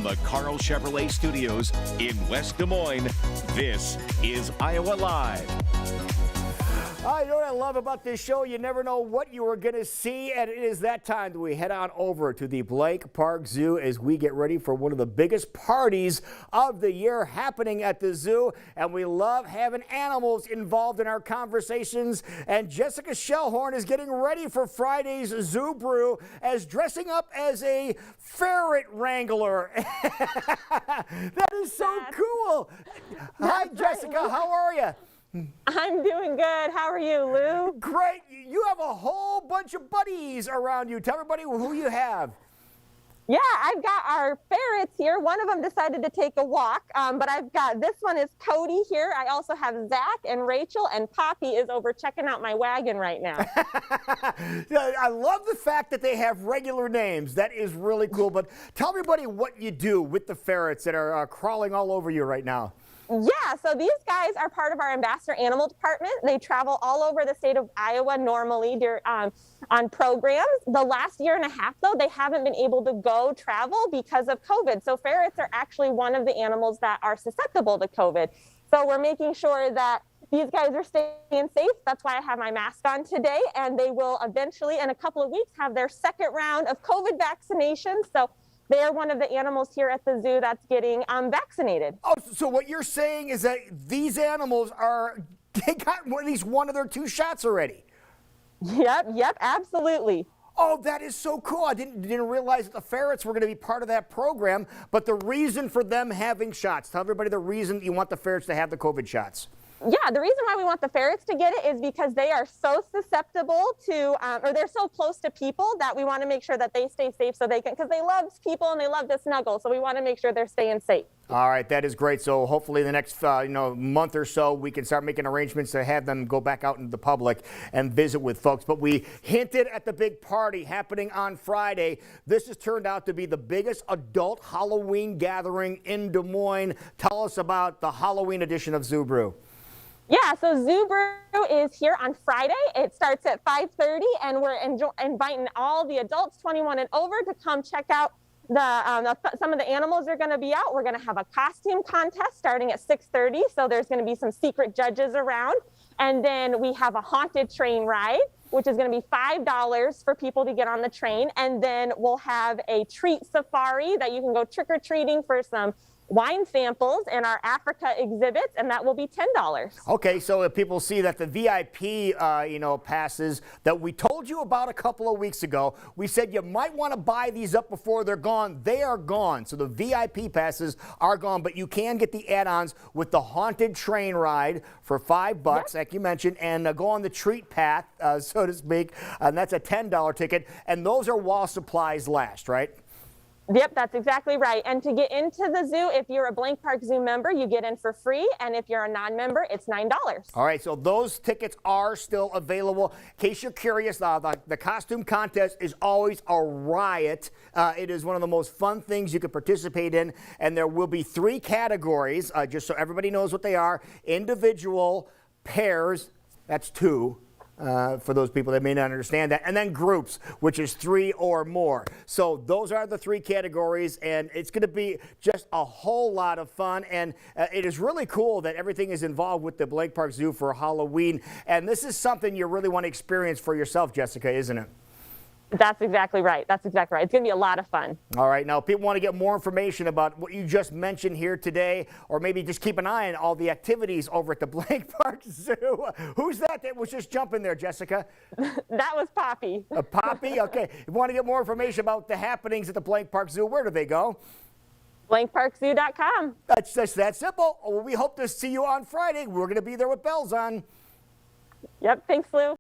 the Carl Chevrolet Studios in West Des Moines, this is Iowa Live. You know what I love about this show? You never know what you are going to see, and it is that time that we head on over to the Blank Park Zoo as we get ready for one of the biggest parties of the year happening at the zoo, and we love having animals involved in our conversations. And Jessica Schellhorn is getting ready for Friday's Zoo Brew as dressing up as a ferret wrangler. That is so cool. Hi, Jessica. How are you? I'm doing good. How are you, Lou? Great. You have a whole bunch of buddies around you. Tell everybody who you have. Yeah, I've got our ferrets here. One of them decided to take a walk, but I've got, this one is Cody here. I also have Zach and Rachel, and Poppy is over checking out my wagon right now. I love the fact that they have regular names. That is really cool. But tell everybody what you do with the ferrets that are crawling all over you right now. Yeah, so these guys are part of our ambassador animal department. They travel all over the state of Iowa normally on programs. The last year and a half, though, they haven't been able to go travel because of COVID. So ferrets are actually one of the animals that are susceptible to COVID. So we're making sure that these guys are staying safe. That's why I have my mask on today. And they will eventually, in a couple of weeks, have their second round of COVID vaccination. So they are one of the animals here at the zoo that's getting vaccinated. Oh, so what you're saying is that these animals they got at least one of their 2 shots already? Yep, absolutely. Oh, that is so cool. I didn't realize that the ferrets were going to be part of that program, but the reason for them having shots, tell everybody the reason you want the ferrets to have the COVID shots. Yeah, the reason why we want the ferrets to get it is because they are so susceptible to, or they're so close to people that we want to make sure that they stay safe so they can, because they love people and they love to snuggle. So we want to make sure they're staying safe. All right, that is great. So hopefully the next month or so, we can start making arrangements to have them go back out into the public and visit with folks. But we hinted at the big party happening on Friday. This has turned out to be the biggest adult Halloween gathering in Des Moines. Tell us about the Halloween edition of Zoo Brew. Yeah, so Zoo Brew is here on Friday. It starts at 5:30, and we're inviting all the adults 21 and over to come check out some of the animals are going to be out. We're going to have a costume contest starting at 6:30, so there's going to be some secret judges around. And then we have a haunted train ride, which is going to be $5 for people to get on the train. And then we'll have a treat safari that you can go trick-or-treating for some wine samples and our Africa exhibits, and that will be $10. Okay, so if people see that the VIP, passes that we told you about a couple of weeks ago, we said you might want to buy these up before they're gone. They are gone. So the VIP passes are gone, but you can get the add-ons with the haunted train ride for $5, yep, like you mentioned, and go on the treat path, so to speak, and that's a $10 ticket, and those are while supplies last, right? Yep, that's exactly right. And to get into the zoo, if you're a Blank Park Zoo member, you get in for free. And if you're a non-member, it's $9. All right, so those tickets are still available. In case you're curious, the costume contest is always a riot. It is one of the most fun things you can participate in. And there will be 3 categories, just so everybody knows what they are. Individual, pairs, that's 2. For those people that may not understand that, and then groups, which is 3 or more. So those are the 3 categories, and it's going to be just a whole lot of fun. And it is really cool that everything is involved with the Blank Park Zoo for Halloween. And this is something you really want to experience for yourself, Jessica, isn't it? That's exactly right. That's exactly right. It's going to be a lot of fun. All right. Now, if people want to get more information about what you just mentioned here today, or maybe just keep an eye on all the activities over at the Blank Park Zoo. Who's that was just jumping there, Jessica? That was Poppy. Poppy? Okay. If you want to get more information about the happenings at the Blank Park Zoo, where do they go? BlankParkZoo.com. That's just that simple. Well, we hope to see you on Friday. We're going to be there with bells on. Yep. Thanks, Lou.